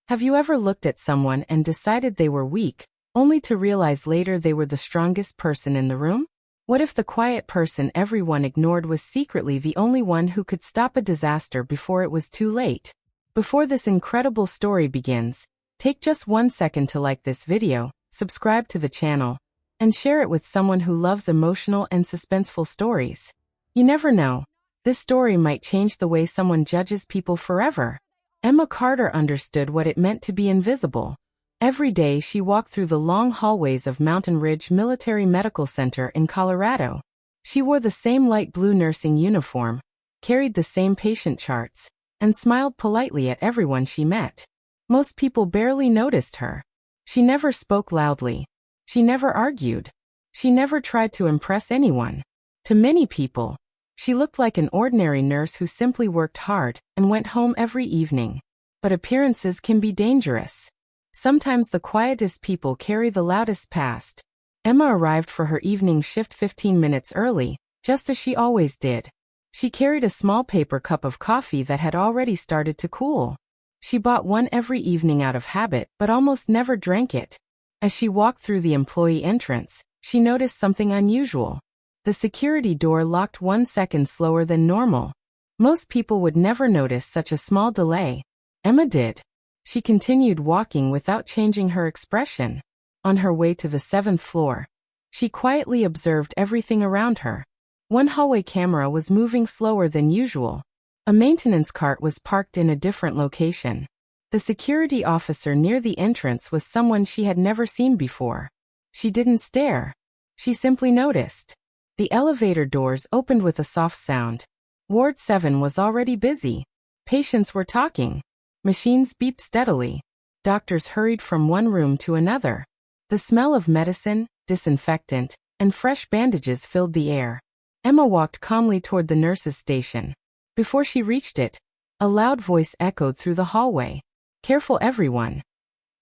Have you ever looked at someone and decided they were weak, only to realize later they were the strongest person in the room? What if the quiet person everyone ignored was secretly the only one who could stop a disaster before it was too late? Before this incredible story begins, take just 1 second to like this video, subscribe to the channel, and share it with someone who loves emotional and suspenseful stories. You never know. This story might change the way someone judges people forever. Emma Carter understood what it meant to be invisible. Every day she walked through the long hallways of Mountain Ridge Military Medical Center in Colorado. She wore the same light blue nursing uniform, carried the same patient charts, and smiled politely at everyone she met. Most people barely noticed her. She never spoke loudly. She never argued. She never tried to impress anyone. To many people, she looked like an ordinary nurse who simply worked hard and went home every evening. But appearances can be dangerous. Sometimes the quietest people carry the loudest past. Emma arrived for her evening shift 15 minutes early, just as she always did. She carried a small paper cup of coffee that had already started to cool. She bought one every evening out of habit but almost never drank it. As she walked through the employee entrance, she noticed something unusual. The security door locked 1 second slower than normal. Most people would never notice such a small delay. Emma did. She continued walking without changing her expression. On her way to the 7th floor, she quietly observed everything around her. One hallway camera was moving slower than usual. A maintenance cart was parked in a different location. The security officer near the entrance was someone she had never seen before. She didn't stare. She simply noticed. The elevator doors opened with a soft sound. Ward 7 was already busy. Patients were talking. Machines beeped steadily. Doctors hurried from one room to another. The smell of medicine, disinfectant, and fresh bandages filled the air. Emma walked calmly toward the nurses' station. Before she reached it, a loud voice echoed through the hallway. "Careful, everyone.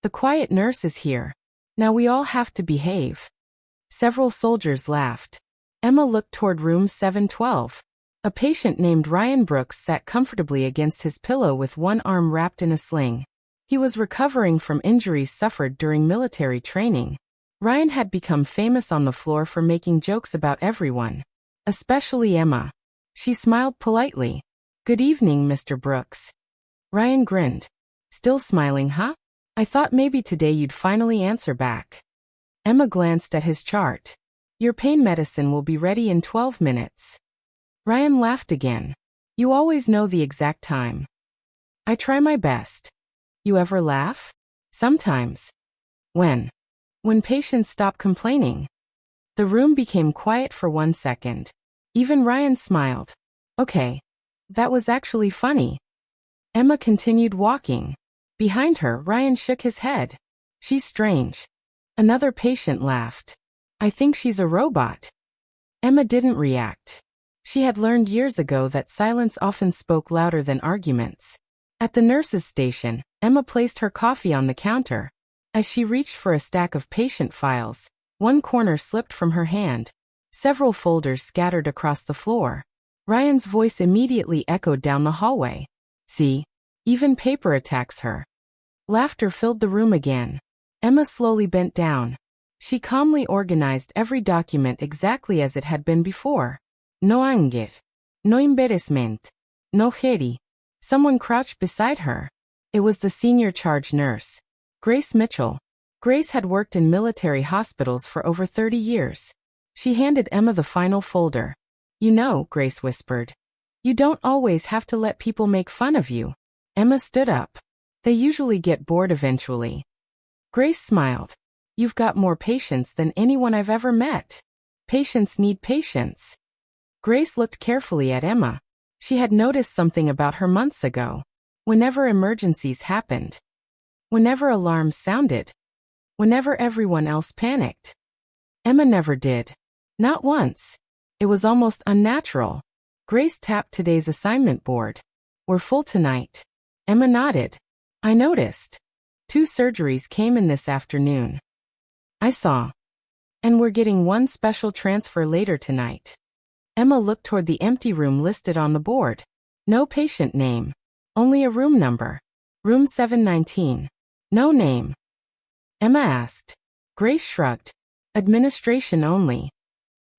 The quiet nurse is here. Now we all have to behave." Several soldiers laughed. Emma looked toward room 712. A patient named Ryan Brooks sat comfortably against his pillow with one arm wrapped in a sling. He was recovering from injuries suffered during military training. Ryan had become famous on the floor for making jokes about everyone, especially Emma. She smiled politely. "Good evening, Mr. Brooks." Ryan grinned. "Still smiling, huh? I thought maybe today you'd finally answer back." Emma glanced at his chart. "Your pain medicine will be ready in 12 minutes. Ryan laughed again. "You always know the exact time." "I try my best." "You ever laugh?" "Sometimes." "When?" "When patients stop complaining." The room became quiet for 1 second. Even Ryan smiled. "Okay. That was actually funny." Emma continued walking. Behind her, Ryan shook his head. "She's strange." Another patient laughed. "I think she's a robot." Emma didn't react. She had learned years ago that silence often spoke louder than arguments. At the nurse's station, Emma placed her coffee on the counter. As she reached for a stack of patient files, one corner slipped from her hand. Several folders scattered across the floor. Ryan's voice immediately echoed down the hallway. "See? Even paper attacks her." Laughter filled the room again. Emma slowly bent down. She calmly organized every document exactly as it had been before. No anger. No embarrassment. No hurry. Someone crouched beside her. It was the senior charge nurse, Grace Mitchell. Grace had worked in military hospitals for over 30 years. She handed Emma the final folder. "You know," Grace whispered, "you don't always have to let people make fun of you." Emma stood up. "They usually get bored eventually." Grace smiled. "You've got more patience than anyone I've ever met. Patients need patience." Grace looked carefully at Emma. She had noticed something about her months ago. Whenever emergencies happened, whenever alarms sounded, whenever everyone else panicked, Emma never did. Not once. It was almost unnatural. Grace tapped today's assignment board. "We're full tonight." Emma nodded. "I noticed. 2 surgeries came in this afternoon." "I saw. And we're getting one special transfer later tonight." Emma looked toward the empty room listed on the board. No patient name. Only a room number. Room 719. No name. Emma asked. Grace shrugged. Administration only.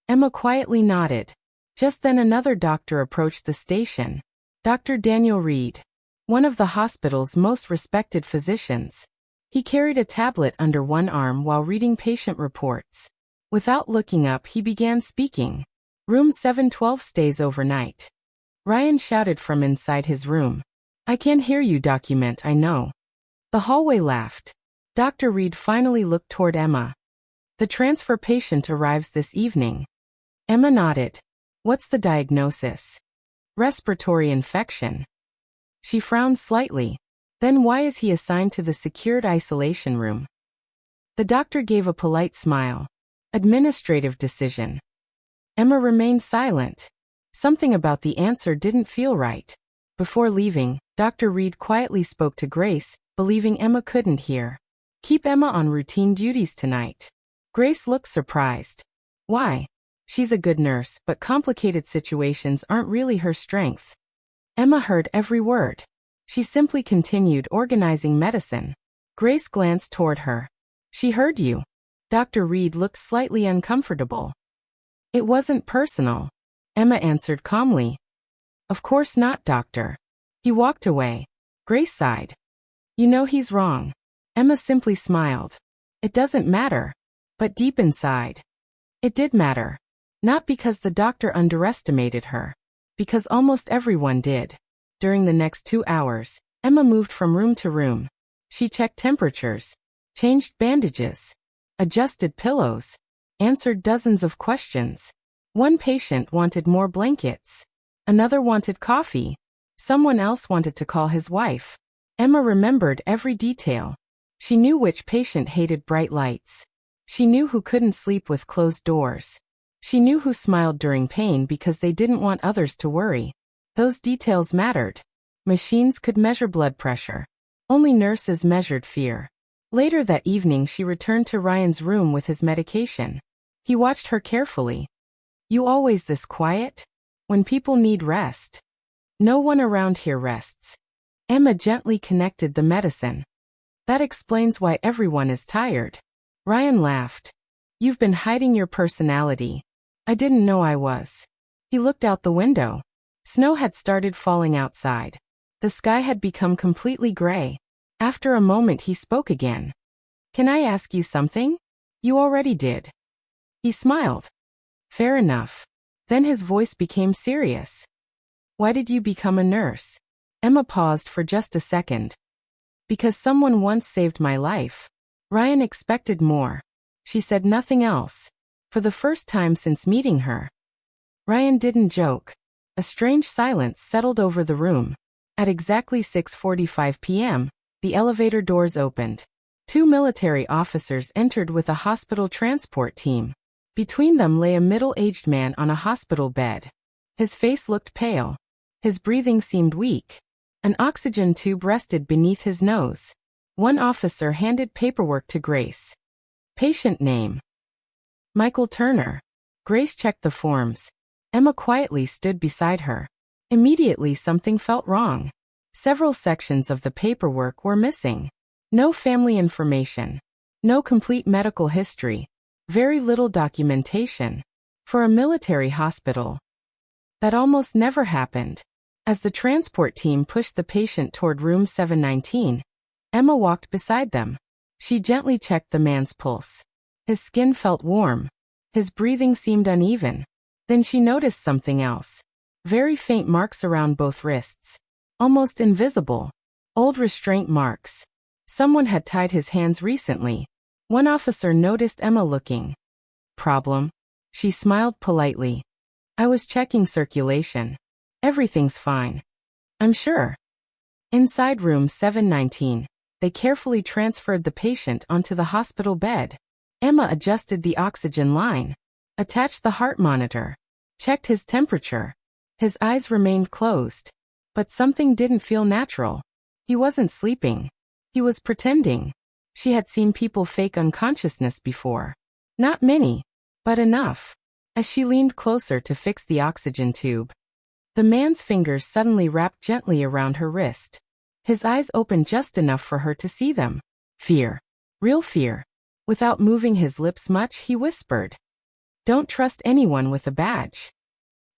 Emma quietly nodded. Just then another doctor approached the station. Dr. Daniel Reed, one of the hospital's most respected physicians. He carried a tablet under one arm while reading patient reports. Without looking up, he began speaking. Room 712 stays overnight. Ryan shouted from inside his room. I can't hear you. Document, I know. The hallway laughed. Dr. Reed finally looked toward Emma. The transfer patient arrives this evening. Emma nodded. What's the diagnosis? Respiratory infection. She frowned slightly. Then why is he assigned to the secured isolation room? The doctor gave a polite smile. Administrative decision. Emma remained silent. Something about the answer didn't feel right. Before leaving, Dr. Reed quietly spoke to Grace, believing Emma couldn't hear. Keep Emma on routine duties tonight. Grace looked surprised. Why? She's a good nurse, but complicated situations aren't really her strength. Emma heard every word. She simply continued organizing medicine. Grace glanced toward her. She heard you. Dr. Reed looked slightly uncomfortable. It wasn't personal. Emma answered calmly. Of course not, doctor. He walked away. Grace sighed. You know he's wrong. Emma simply smiled. It doesn't matter. But deep inside, it did matter. Not because the doctor underestimated her. Because almost everyone did. During the next 2 hours, Emma moved from room to room. She checked temperatures, changed bandages, adjusted pillows, answered dozens of questions. One patient wanted more blankets. Another wanted coffee. Someone else wanted to call his wife. Emma remembered every detail. She knew which patient hated bright lights. She knew who couldn't sleep with closed doors. She knew who smiled during pain because they didn't want others to worry. Those details mattered. Machines could measure blood pressure. Only nurses measured fear. Later that evening she returned to Ryan's room with his medication. He watched her carefully. You always this quiet? When people need rest. No one around here rests. Emma gently connected the medicine. That explains why everyone is tired. Ryan laughed. You've been hiding your personality. I didn't know I was. He looked out the window. Snow had started falling outside. The sky had become completely gray. After a moment he spoke again. Can I ask you something? You already did. He smiled. Fair enough. Then his voice became serious. Why did you become a nurse? Emma paused for just a second. Because someone once saved my life. Ryan expected more. She said nothing else. For the first time since meeting her. Ryan didn't joke. A strange silence settled over the room. At exactly 6:45 p.m., the elevator doors opened. 2 military officers entered with a hospital transport team. Between them lay a middle-aged man on a hospital bed. His face looked pale. His breathing seemed weak. An oxygen tube rested beneath his nose. One officer handed paperwork to Grace. Patient name. Michael Turner. Grace checked the forms. Emma quietly stood beside her. Immediately something felt wrong. Several sections of the paperwork were missing. No family information. No complete medical history. Very little documentation. For a military hospital. That almost never happened. As the transport team pushed the patient toward room 719, Emma walked beside them. She gently checked the man's pulse. His skin felt warm. His breathing seemed uneven. Then she noticed something else. Very faint marks around both wrists. Almost invisible. Old restraint marks. Someone had tied his hands recently. One officer noticed Emma looking. Problem? She smiled politely. I was checking circulation. Everything's fine. I'm sure. Inside room 719, they carefully transferred the patient onto the hospital bed. Emma adjusted the oxygen line, attached the heart monitor, checked his temperature. His eyes remained closed. But something didn't feel natural. He wasn't sleeping. He was pretending. She had seen people fake unconsciousness before. Not many, but enough. As she leaned closer to fix the oxygen tube, the man's fingers suddenly wrapped gently around her wrist. His eyes opened just enough for her to see them. Fear. Real fear. Without moving his lips much, he whispered, "Don't trust anyone with a badge."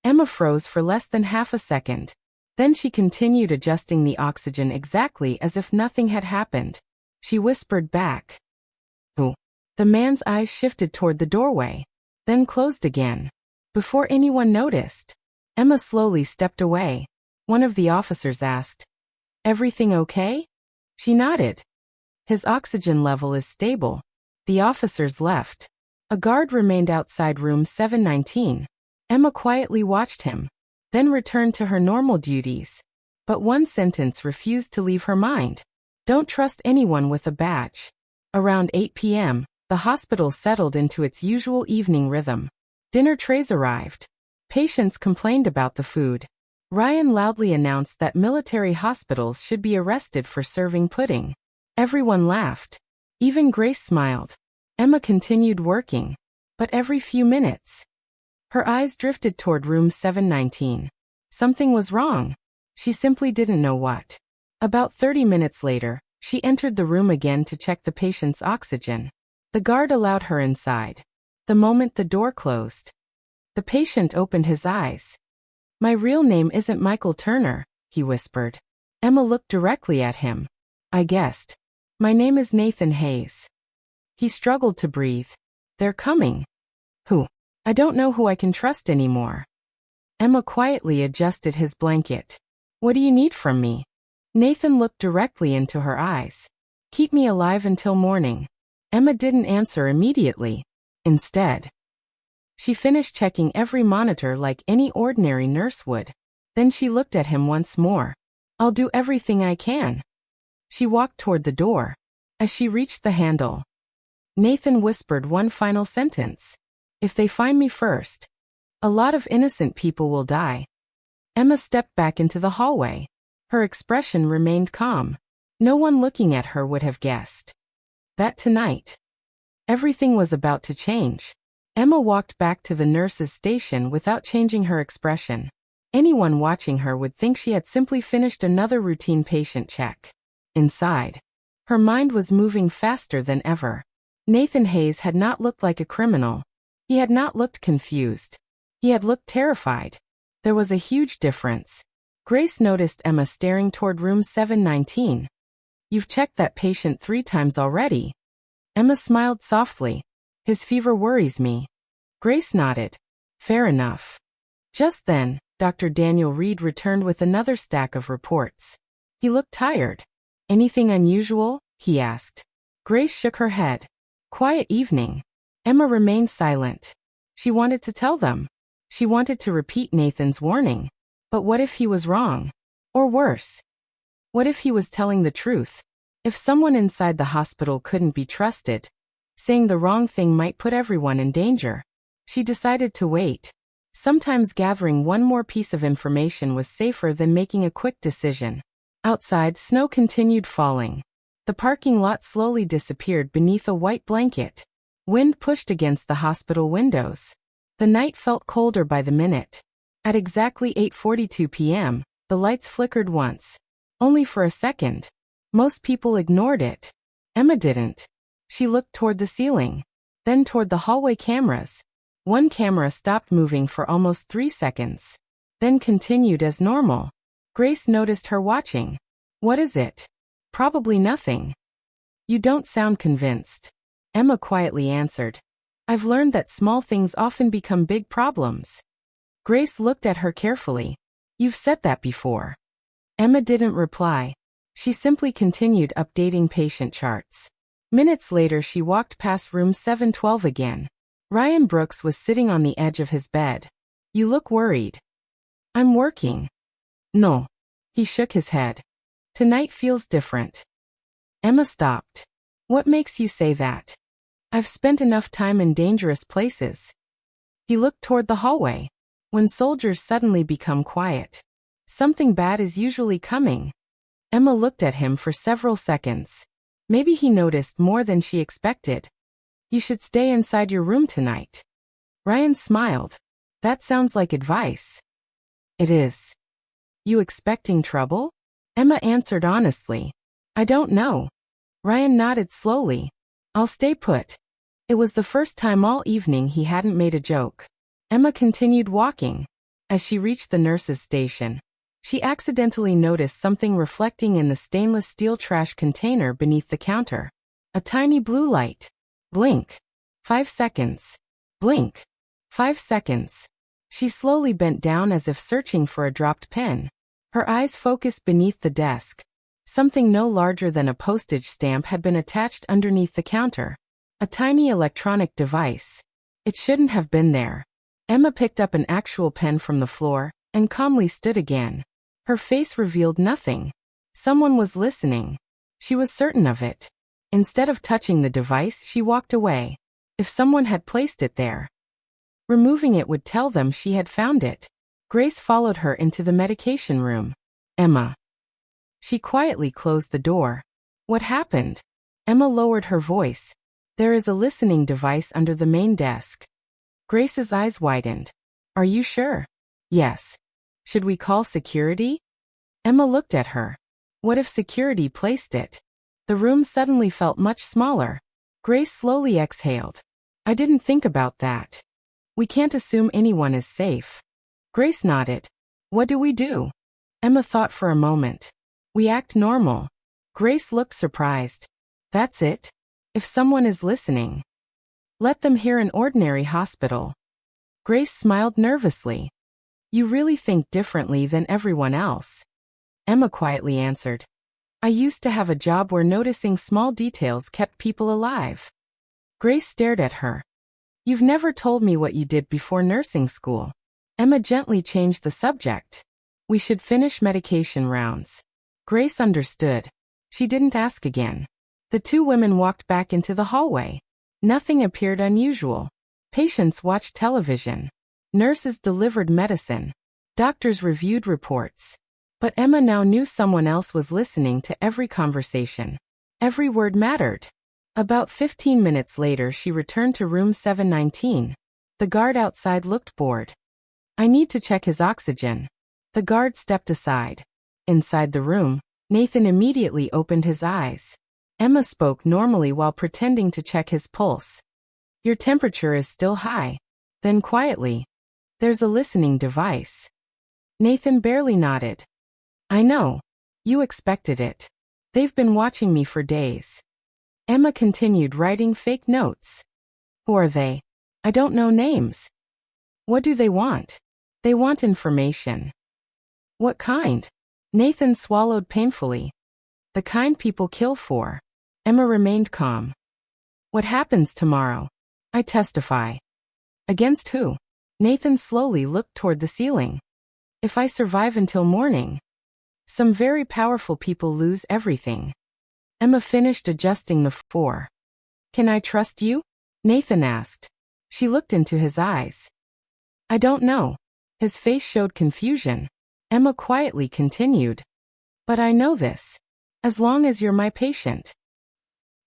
Emma froze for less than half a second. Then she continued adjusting the oxygen exactly as if nothing had happened. She whispered back, "Who?" The man's eyes shifted toward the doorway, then closed again. Before anyone noticed, Emma slowly stepped away. One of the officers asked, "Everything okay?" She nodded. "His oxygen level is stable." The officers left. A guard remained outside room 719. Emma quietly watched him, then returned to her normal duties. But one sentence refused to leave her mind. Don't trust anyone with a badge. Around 8 p.m., the hospital settled into its usual evening rhythm. Dinner trays arrived. Patients complained about the food. Ryan loudly announced that military hospitals should be arrested for serving pudding. Everyone laughed. Even Grace smiled. Emma continued working. But every few minutes, her eyes drifted toward room 719. Something was wrong. She simply didn't know what. About 30 minutes later, she entered the room again to check the patient's oxygen. The guard allowed her inside. The moment the door closed, the patient opened his eyes. "My real name isn't Michael Turner," he whispered. Emma looked directly at him. "I guessed. My name is Nathan Hayes." He struggled to breathe. "They're coming." "Who?" "I don't know who I can trust anymore." Emma quietly adjusted his blanket. "What do you need from me?" Nathan looked directly into her eyes. "Keep me alive until morning." Emma didn't answer immediately. Instead, she finished checking every monitor like any ordinary nurse would. Then she looked at him once more. "I'll do everything I can." She walked toward the door. As she reached the handle, Nathan whispered one final sentence. "If they find me first, a lot of innocent people will die." Emma stepped back into the hallway. Her expression remained calm. No one looking at her would have guessed that tonight, everything was about to change. Emma walked back to the nurse's station without changing her expression. Anyone watching her would think she had simply finished another routine patient check. Inside, her mind was moving faster than ever. Nathan Hayes had not looked like a criminal. He had not looked confused. He had looked terrified. There was a huge difference. Grace noticed Emma staring toward room 719. "You've checked that patient 3 times already." Emma smiled softly. "His fever worries me." Grace nodded. "Fair enough." Just then, Dr. Daniel Reed returned with another stack of reports. He looked tired. "Anything unusual?" he asked. Grace shook her head. "Quiet evening." Emma remained silent. She wanted to tell them. She wanted to repeat Nathan's warning. But what if he was wrong? Or worse, what if he was telling the truth? If someone inside the hospital couldn't be trusted, saying the wrong thing might put everyone in danger. She decided to wait. Sometimes gathering one more piece of information was safer than making a quick decision. Outside, snow continued falling. The parking lot slowly disappeared beneath a white blanket. Wind pushed against the hospital windows. The night felt colder by the minute. At exactly 8:42 p.m., the lights flickered once. Only for a second. Most people ignored it. Emma didn't. She looked toward the ceiling, then toward the hallway cameras. One camera stopped moving for almost 3 seconds, then continued as normal. Grace noticed her watching. "What is it?" "Probably nothing." "You don't sound convinced." Emma quietly answered. "I've learned that small things often become big problems." Grace looked at her carefully. "You've said that before." Emma didn't reply. She simply continued updating patient charts. Minutes later, she walked past room 712 again. Ryan Brooks was sitting on the edge of his bed. "You look worried." "I'm working." "No." He shook his head. "Tonight feels different." Emma stopped. "What makes you say that?" "I've spent enough time in dangerous places." He looked toward the hallway. When soldiers suddenly become quiet, something bad is usually coming. Emma looked at him for several seconds. Maybe he noticed more than she expected. "You should stay inside your room tonight." Ryan smiled. "That sounds like advice." "It is." "You expecting trouble?" Emma answered honestly. I don't know. Ryan nodded slowly. I'll stay put. It was the first time all evening he hadn't made a joke. Emma continued walking. As she reached the nurse's station, she accidentally noticed something reflecting in the stainless steel trash container beneath the counter. A tiny blue light. Blink. 5 seconds. Blink. 5 seconds. She slowly bent down as if searching for a dropped pen. Her eyes focused beneath the desk. Something no larger than a postage stamp had been attached underneath the counter. A tiny electronic device. It shouldn't have been there. Emma picked up an actual pen from the floor and calmly stood again. Her face revealed nothing. Someone was listening. She was certain of it. Instead of touching the device, she walked away. If someone had placed it there, removing it would tell them she had found it. Grace followed her into the medication room. Emma. She quietly closed the door. What happened? Emma lowered her voice. There is a listening device under the main desk. Grace's eyes widened. Are you sure? Yes. Should we call security? Emma looked at her. What if security placed it? The room suddenly felt much smaller. Grace slowly exhaled. I didn't think about that. We can't assume anyone is safe. Grace nodded. What do we do? Emma thought for a moment. We act normal. Grace looked surprised. That's it? If someone is listening, let them hear an ordinary hospital. Grace smiled nervously. You really think differently than everyone else. Emma quietly answered. I used to have a job where noticing small details kept people alive. Grace stared at her. You've never told me what you did before nursing school. Emma gently changed the subject. We should finish medication rounds. Grace understood. She didn't ask again. The two women walked back into the hallway. Nothing appeared unusual. Patients watched television. Nurses delivered medicine. Doctors reviewed reports. But Emma now knew someone else was listening to every conversation. Every word mattered. About 15 minutes later, she returned to room 719. The guard outside looked bored. I need to check his oxygen. The guard stepped aside. Inside the room, Nathan immediately opened his eyes. Emma spoke normally while pretending to check his pulse. Your temperature is still high. Then quietly. There's a listening device. Nathan barely nodded. I know. You expected it. They've been watching me for days. Emma continued writing fake notes. Who are they? I don't know names. What do they want? They want information. What kind? Nathan swallowed painfully. The kind people kill for. Emma remained calm. What happens tomorrow? I testify. Against who? Nathan slowly looked toward the ceiling. If I survive until morning. Some very powerful people lose everything. Emma finished adjusting the floor. Can I trust you? Nathan asked. She looked into his eyes. I don't know. His face showed confusion. Emma quietly continued. But I know this. As long as you're my patient,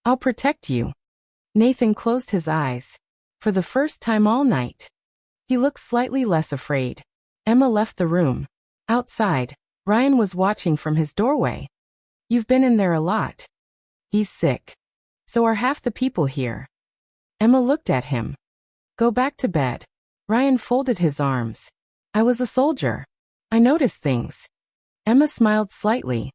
I'll protect you. Nathan closed his eyes. For the first time all night, he looked slightly less afraid. Emma left the room. Outside, Ryan was watching from his doorway. You've been in there a lot. He's sick. So are half the people here. Emma looked at him. Go back to bed. Ryan folded his arms. I was a soldier. I noticed things. Emma smiled slightly.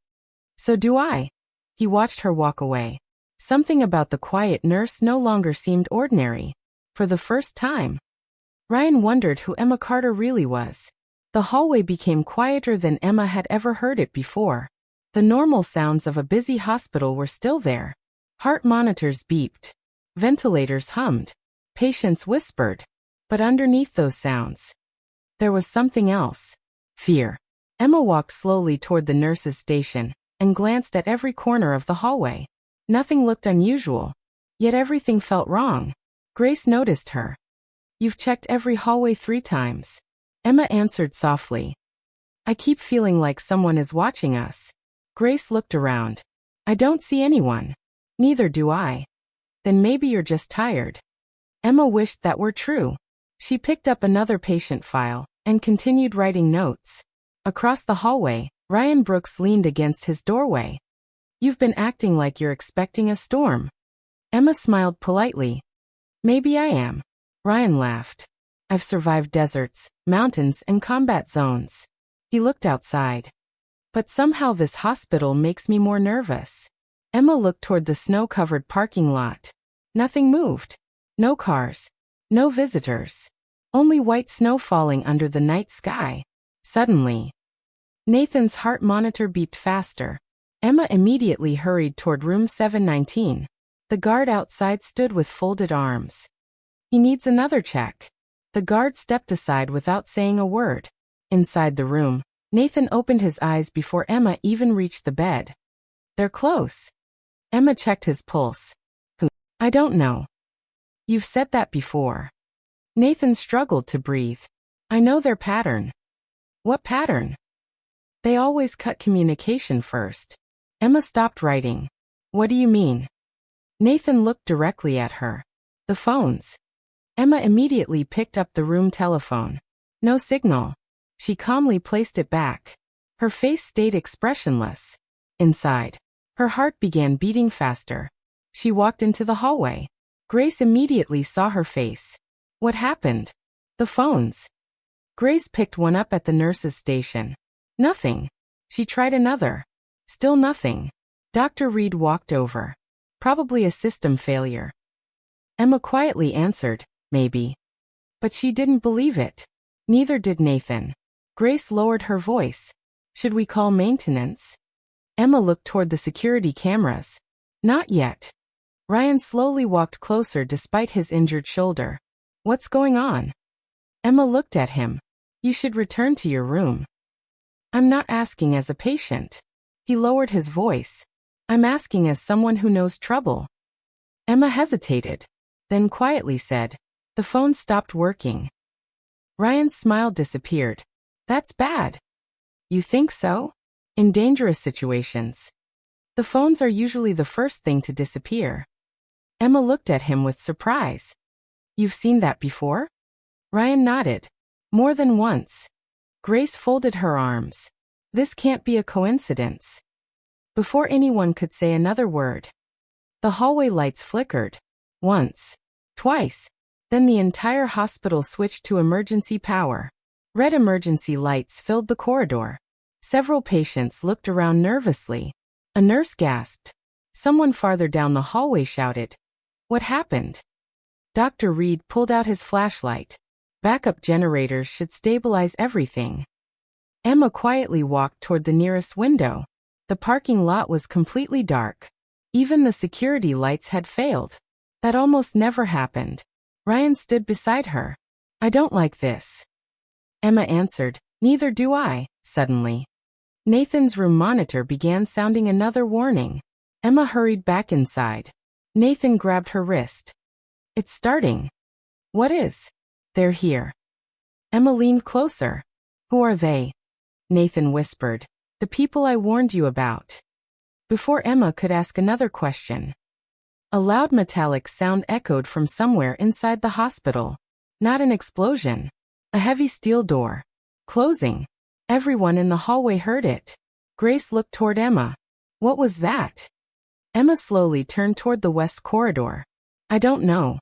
So do I. He watched her walk away. Something about the quiet nurse no longer seemed ordinary. For the first time, Ryan wondered who Emma Carter really was. The hallway became quieter than Emma had ever heard it before. The normal sounds of a busy hospital were still there. Heart monitors beeped. Ventilators hummed. Patients whispered. But underneath those sounds, there was something else. Fear. Emma walked slowly toward the nurse's station and glanced at every corner of the hallway. Nothing looked unusual, yet everything felt wrong. Grace noticed her. You've checked every hallway 3 times. Emma answered softly. I keep feeling like someone is watching us. Grace looked around. I don't see anyone. Neither do I. Then maybe you're just tired. Emma wished that were true. She picked up another patient file and continued writing notes. Across the hallway, Ryan Brooks leaned against his doorway. You've been acting like you're expecting a storm. Emma smiled politely. Maybe I am. Ryan laughed. I've survived deserts, mountains, and combat zones. He looked outside. But somehow this hospital makes me more nervous. Emma looked toward the snow-covered parking lot. Nothing moved. No cars. No visitors. Only white snow falling under the night sky. Suddenly, Nathan's heart monitor beeped faster. Emma immediately hurried toward room 719. The guard outside stood with folded arms. He needs another check. The guard stepped aside without saying a word. Inside the room, Nathan opened his eyes before Emma even reached the bed. They're close. Emma checked his pulse. I don't know. You've said that before. Nathan struggled to breathe. I know their pattern. What pattern? They always cut communication first. Emma stopped writing. What do you mean? Nathan looked directly at her. The phones. Emma immediately picked up the room telephone. No signal. She calmly placed it back. Her face stayed expressionless. Inside, her heart began beating faster. She walked into the hallway. Grace immediately saw her face. What happened? The phones. Grace picked one up at the nurse's station. Nothing. She tried another. Still nothing. Dr. Reed walked over. Probably a system failure. Emma quietly answered, maybe. But she didn't believe it. Neither did Nathan. Grace lowered her voice. Should we call maintenance? Emma looked toward the security cameras. Not yet. Ryan slowly walked closer despite his injured shoulder. What's going on? Emma looked at him. You should return to your room. I'm not asking as a patient. He lowered his voice. I'm asking as someone who knows trouble. Emma hesitated, then quietly said, the phone stopped working. Ryan's smile disappeared. That's bad. You think so? In dangerous situations, the phones are usually the first thing to disappear. Emma looked at him with surprise. You've seen that before? Ryan nodded. More than once. Grace folded her arms. This can't be a coincidence. Before anyone could say another word, the hallway lights flickered. Once. Twice. Then the entire hospital switched to emergency power. Red emergency lights filled the corridor. Several patients looked around nervously. A nurse gasped. Someone farther down the hallway shouted, what happened? Dr. Reed pulled out his flashlight. Backup generators should stabilize everything. Emma quietly walked toward the nearest window. The parking lot was completely dark. Even the security lights had failed. That almost never happened. Ryan stood beside her. I don't like this. Emma answered, neither do I. Suddenly, Nathan's room monitor began sounding another warning. Emma hurried back inside. Nathan grabbed her wrist. It's starting. What is? They're here. Emma leaned closer. Who are they? Nathan whispered. The people I warned you about. Before Emma could ask another question, a loud metallic sound echoed from somewhere inside the hospital. Not an explosion. A heavy steel door. Closing. Everyone in the hallway heard it. Grace looked toward Emma. What was that? Emma slowly turned toward the west corridor. I don't know.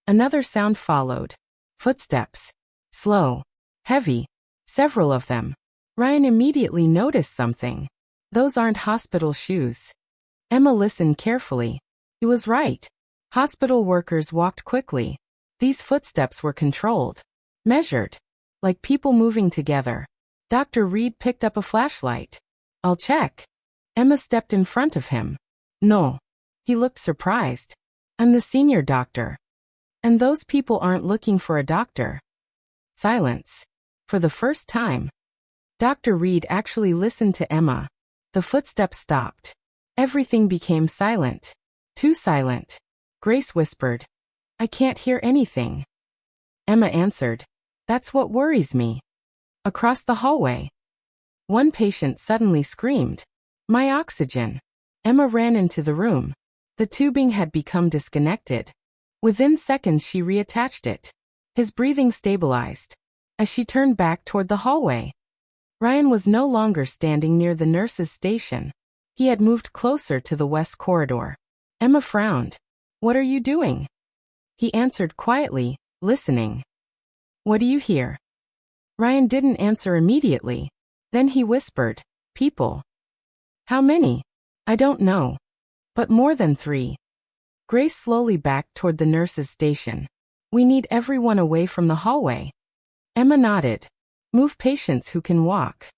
Another sound followed. Footsteps. Slow. Heavy. Several of them. Ryan immediately noticed something. Those aren't hospital shoes. Emma listened carefully. He was right. Hospital workers walked quickly. These footsteps were controlled. Measured. Like people moving together. Dr. Reed picked up a flashlight. I'll check. Emma stepped in front of him. No. He looked surprised. I'm the senior doctor. And those people aren't looking for a doctor. Silence. For the first time, Dr. Reed actually listened to Emma. The footsteps stopped. Everything became silent. Too silent. Grace whispered, I can't hear anything. Emma answered, that's what worries me. Across the hallway, one patient suddenly screamed, my oxygen. Emma ran into the room. The tubing had become disconnected. Within seconds she reattached it. His breathing stabilized. As she turned back toward the hallway, Ryan was no longer standing near the nurse's station. He had moved closer to the west corridor. Emma frowned. "What are you doing?" He answered quietly, "Listening." "What do you hear?" Ryan didn't answer immediately. Then he whispered, "People." "How many?" "I don't know. But more than 3. Grace slowly backed toward the nurse's station. "We need everyone away from the hallway." Emma nodded. "Move patients who can walk."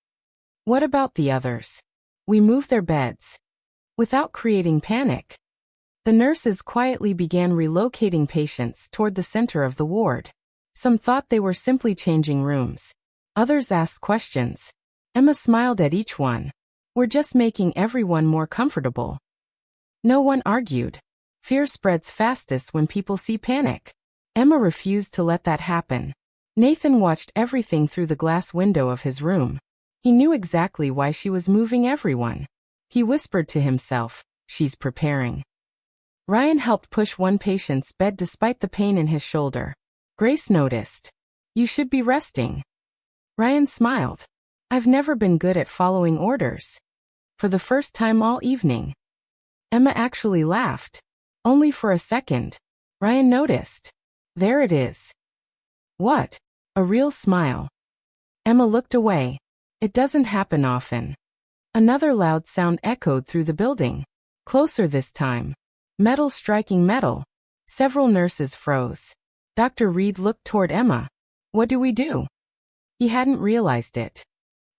"What about the others?" "We move their beds." Without creating panic, the nurses quietly began relocating patients toward the center of the ward. Some thought they were simply changing rooms. Others asked questions. Emma smiled at each one. "We're just making everyone more comfortable." No one argued. Fear spreads fastest when people see panic. Emma refused to let that happen. Nathan watched everything through the glass window of his room. He knew exactly why she was moving everyone. He whispered to himself, "She's preparing." Ryan helped push one patient's bed despite the pain in his shoulder. Grace noticed. "You should be resting." Ryan smiled. "I've never been good at following orders." For the first time all evening, Emma actually laughed. Only for a second. Ryan noticed. There it is. "What?" A real smile. Emma looked away. It doesn't happen often. Another loud sound echoed through the building. Closer this time. Metal striking metal. Several nurses froze. Dr. Reed looked toward Emma. "What do we do?" He hadn't realized it.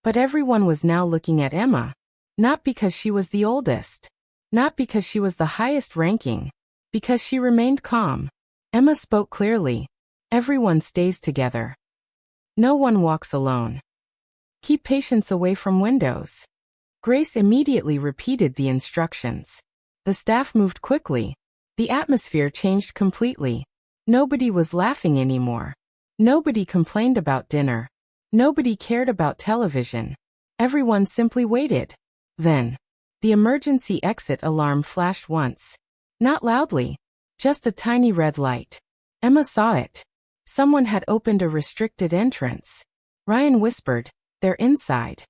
But everyone was now looking at Emma. Not because she was the oldest. Not because she was the highest ranking. Because she remained calm. Emma spoke clearly. "Everyone stays together. No one walks alone. Keep patients away from windows." Grace immediately repeated the instructions. The staff moved quickly. The atmosphere changed completely. Nobody was laughing anymore. Nobody complained about dinner. Nobody cared about television. Everyone simply waited. Then, the emergency exit alarm flashed once. Not loudly. Just a tiny red light. Emma saw it. Someone had opened a restricted entrance. Ryan whispered, "They're inside."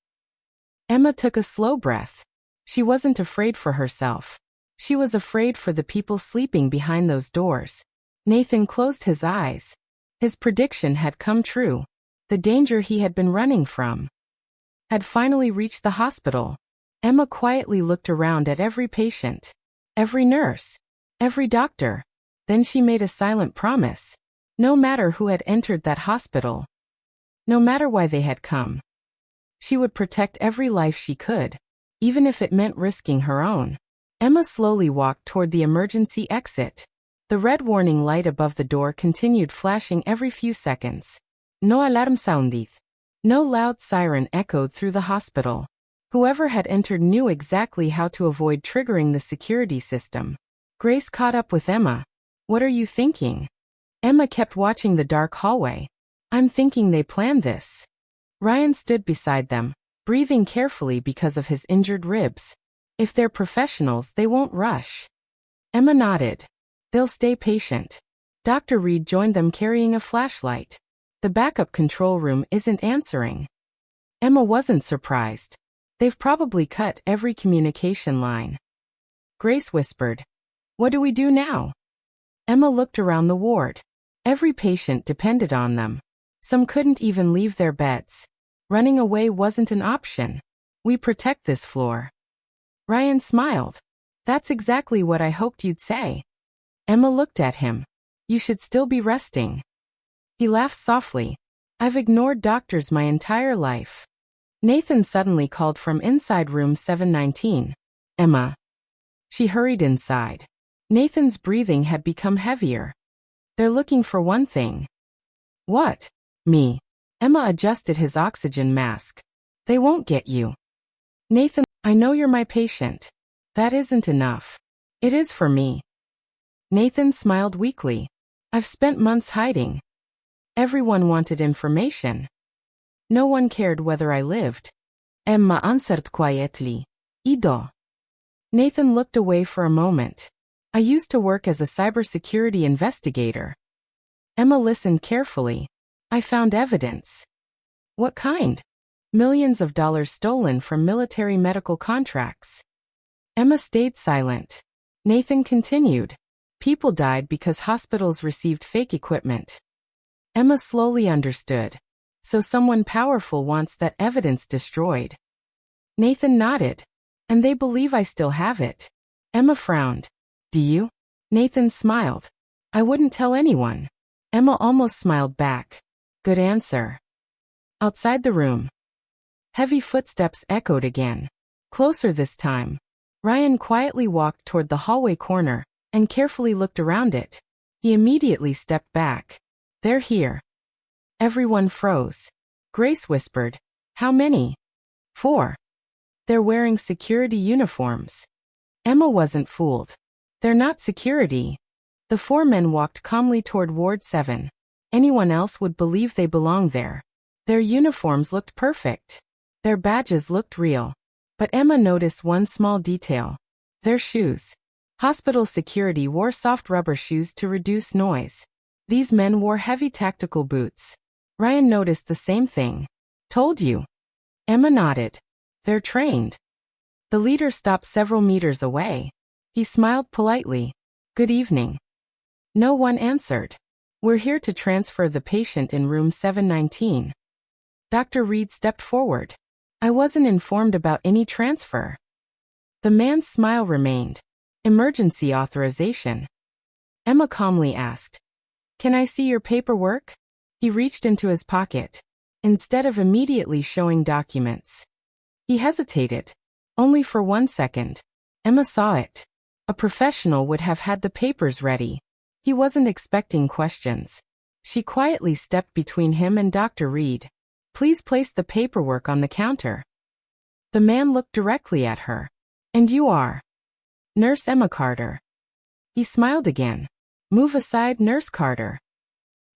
Emma took a slow breath. She wasn't afraid for herself. She was afraid for the people sleeping behind those doors. Nathan closed his eyes. His prediction had come true. The danger he had been running from had finally reached the hospital. Emma quietly looked around at every patient, every nurse, every doctor. Then she made a silent promise. No matter who had entered that hospital, no matter why they had come, she would protect every life she could, even if it meant risking her own. Emma slowly walked toward the emergency exit. The red warning light above the door continued flashing every few seconds. No alarm sounded. No loud siren echoed through the hospital. Whoever had entered knew exactly how to avoid triggering the security system. Grace caught up with Emma. "What are you thinking?" Emma kept watching the dark hallway. "I'm thinking they planned this." Ryan stood beside them, breathing carefully because of his injured ribs. "If they're professionals, they won't rush." Emma nodded. "They'll stay patient." Dr. Reed joined them carrying a flashlight. "The backup control room isn't answering." Emma wasn't surprised. "They've probably cut every communication line." Grace whispered, "What do we do now?" Emma looked around the ward. Every patient depended on them. Some couldn't even leave their beds. Running away wasn't an option. "We protect this floor." Ryan smiled. "That's exactly what I hoped you'd say." Emma looked at him. "You should still be resting." He laughed softly. "I've ignored doctors my entire life." Nathan suddenly called from inside room 719. "Emma." She hurried inside. Nathan's breathing had become heavier. "They're looking for one thing." "What?" "Me." Emma adjusted his oxygen mask. "They won't get you." Nathan, "I know you're my patient. That isn't enough." "It is for me." Nathan smiled weakly. "I've spent months hiding. Everyone wanted information. No one cared whether I lived." Emma answered quietly. "Ido." Nathan looked away for a moment. "I used to work as a cybersecurity investigator." Emma listened carefully. "I found evidence." "What kind?" Millions of dollars stolen from military medical contracts. Emma stayed silent. Nathan continued. People died because hospitals received fake equipment. Emma slowly understood. So someone powerful wants that evidence destroyed. Nathan nodded. And they believe I still have it. Emma frowned. Do you? Nathan smiled. I wouldn't tell anyone. Emma almost smiled back. Good answer. Outside the room. Heavy footsteps echoed again. Closer this time. Ryan quietly walked toward the hallway corner and carefully looked around it. He immediately stepped back. They're here. Everyone froze. Grace whispered. How many? 4. They're wearing security uniforms. Emma wasn't fooled. They're not security. The 4 men walked calmly toward Ward 7. Anyone else would believe they belonged there. Their uniforms looked perfect. Their badges looked real. But Emma noticed one small detail. Their shoes. Hospital security wore soft rubber shoes to reduce noise. These men wore heavy tactical boots. Ryan noticed the same thing. Told you. Emma nodded. They're trained. The leader stopped several meters away. He smiled politely. Good evening. No one answered. We're here to transfer the patient in room 719. Dr. Reed stepped forward. I wasn't informed about any transfer. The man's smile remained. Emergency authorization. Emma calmly asked. Can I see your paperwork? He reached into his pocket. Instead of immediately showing documents. He hesitated. Only for 1 second. Emma saw it. A professional would have had the papers ready. He wasn't expecting questions. She quietly stepped between him and Dr. Reed. Please place the paperwork on the counter. The man looked directly at her. And you are? Nurse Emma Carter. He smiled again. Move aside, Nurse Carter.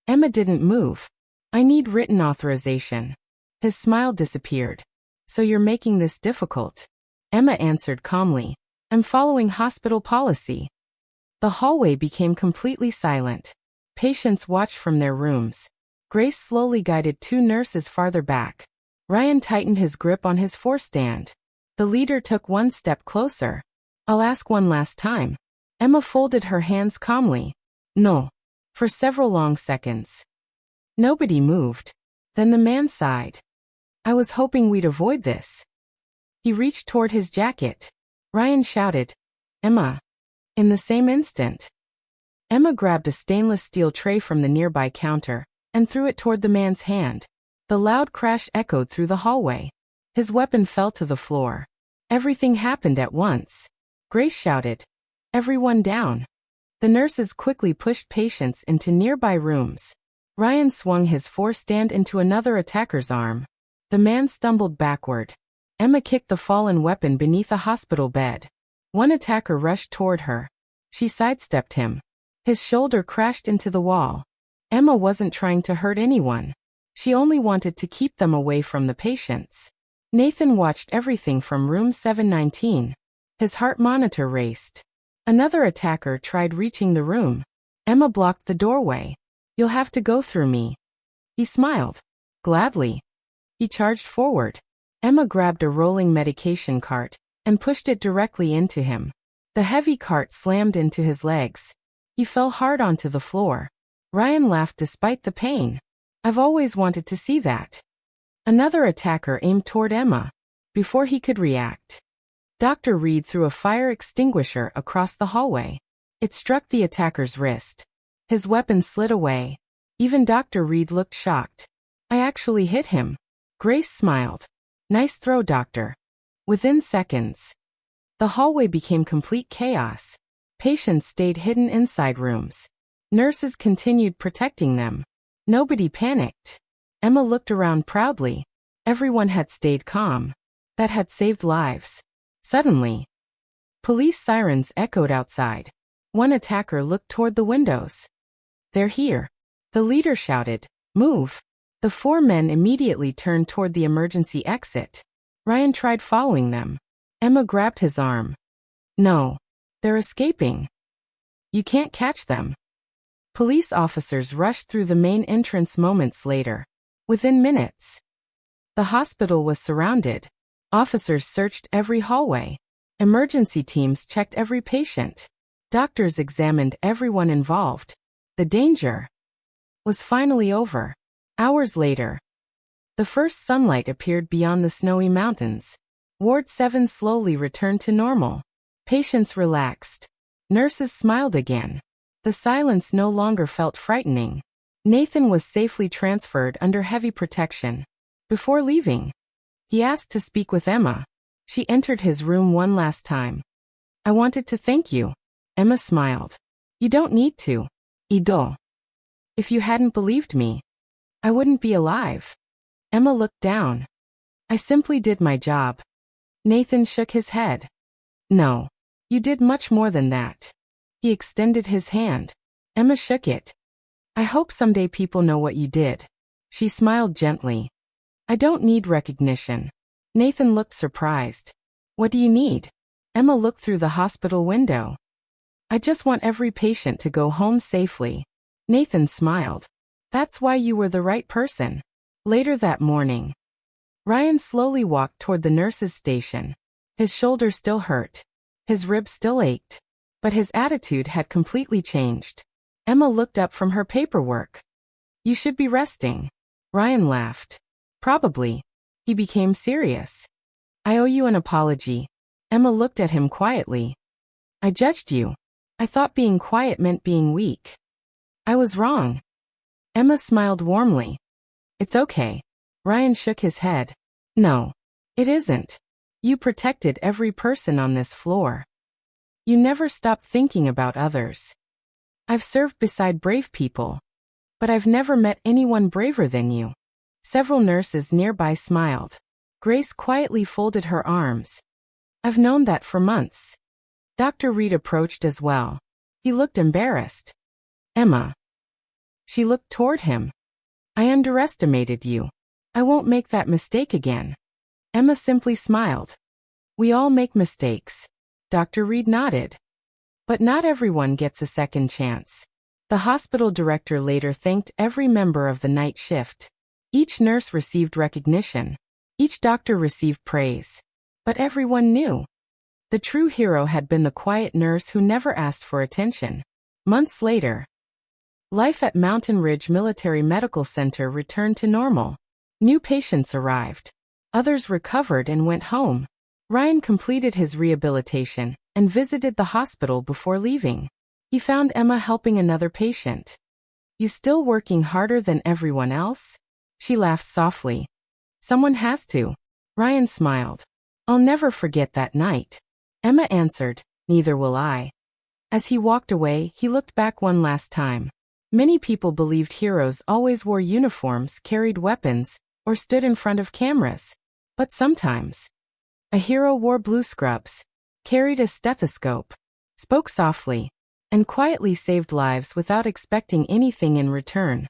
Emma didn't move. I need written authorization. His smile disappeared. So you're making this difficult? Emma answered calmly. I'm following hospital policy. The hallway became completely silent. Patients watched from their rooms. Grace slowly guided 2 nurses farther back. Ryan tightened his grip on his forestand. The leader took 1 step closer. I'll ask one last time. Emma folded her hands calmly. No. For several long seconds. Nobody moved. Then the man sighed. I was hoping we'd avoid this. He reached toward his jacket. Ryan shouted, Emma. In the same instant. Emma grabbed a stainless steel tray from the nearby counter and threw it toward the man's hand. The loud crash echoed through the hallway. His weapon fell to the floor. Everything happened at once. Grace shouted, Everyone down. The nurses quickly pushed patients into nearby rooms. Ryan swung his forestand into another attacker's arm. The man stumbled backward. Emma kicked the fallen weapon beneath a hospital bed. One attacker rushed toward her. She sidestepped him. His shoulder crashed into the wall. Emma wasn't trying to hurt anyone. She only wanted to keep them away from the patients. Nathan watched everything from room 719. His heart monitor raced. Another attacker tried reaching the room. Emma blocked the doorway. You'll have to go through me. He smiled. Gladly. He charged forward. Emma grabbed a rolling medication cart and pushed it directly into him. The heavy cart slammed into his legs. He fell hard onto the floor. Ryan laughed despite the pain. I've always wanted to see that. Another attacker aimed toward Emma. Before he could react, Dr. Reed threw a fire extinguisher across the hallway. It struck the attacker's wrist. His weapon slid away. Even Dr. Reed looked shocked. I actually hit him. Grace smiled. Nice throw, doctor. Within seconds, the hallway became complete chaos. Patients stayed hidden inside rooms. Nurses continued protecting them. Nobody panicked. Emma looked around proudly. Everyone had stayed calm. That had saved lives. Suddenly, police sirens echoed outside. One attacker looked toward the windows. They're here. The leader shouted, Move. The 4 men immediately turned toward the emergency exit. Ryan tried following them. Emma grabbed his arm. No. They're escaping. You can't catch them. Police officers rushed through the main entrance moments later. Within minutes, The hospital was surrounded. Officers searched every hallway. Emergency teams checked every patient. Doctors examined everyone involved. The danger was finally over. Hours later, the first sunlight appeared beyond the snowy mountains. Ward 7 slowly returned to normal. Patients relaxed. Nurses smiled again. The silence no longer felt frightening. Nathan was safely transferred under heavy protection. Before leaving, he asked to speak with Emma. She entered his room one last time. "I wanted to thank you." Emma smiled. "You don't need to. Ido. If you hadn't believed me, I wouldn't be alive." Emma looked down. "I simply did my job." Nathan shook his head. "No. You did much more than that." He extended his hand. Emma shook it. "I hope someday people know what you did." She smiled gently. "I don't need recognition." Nathan looked surprised. "What do you need?" Emma looked through the hospital window. "I just want every patient to go home safely." Nathan smiled. "That's why you were the right person." Later that morning, Ryan slowly walked toward the nurse's station. His shoulder still hurt. His ribs still ached. But his attitude had completely changed. Emma looked up from her paperwork. "You should be resting." Ryan laughed. "Probably." He became serious. "I owe you an apology." Emma looked at him quietly. "I judged you. I thought being quiet meant being weak. I was wrong." Emma smiled warmly. "It's okay." Ryan shook his head. "No, it isn't. You protected every person on this floor. You never stopped thinking about others. I've served beside brave people, but I've never met anyone braver than you." Several nurses nearby smiled. Grace quietly folded her arms. "I've known that for months." Dr. Reed approached as well. He looked embarrassed. "Emma." She looked toward him. "I underestimated you. I won't make that mistake again." Emma simply smiled. "We all make mistakes." Dr. Reed nodded. "But not everyone gets a second chance." The hospital director later thanked every member of the night shift. Each nurse received recognition. Each doctor received praise. But everyone knew. The true hero had been the quiet nurse who never asked for attention. Months later, life at Mountain Ridge Military Medical Center returned to normal. New patients arrived. Others recovered and went home. Ryan completed his rehabilitation and visited the hospital before leaving. He found Emma helping another patient. "You still working harder than everyone else?" She laughed softly. "Someone has to." Ryan smiled. "I'll never forget that night." Emma answered, "Neither will I." As he walked away, he looked back one last time. Many people believed heroes always wore uniforms, carried weapons, or stood in front of cameras. But sometimes, a hero wore blue scrubs, carried a stethoscope, spoke softly, and quietly saved lives without expecting anything in return.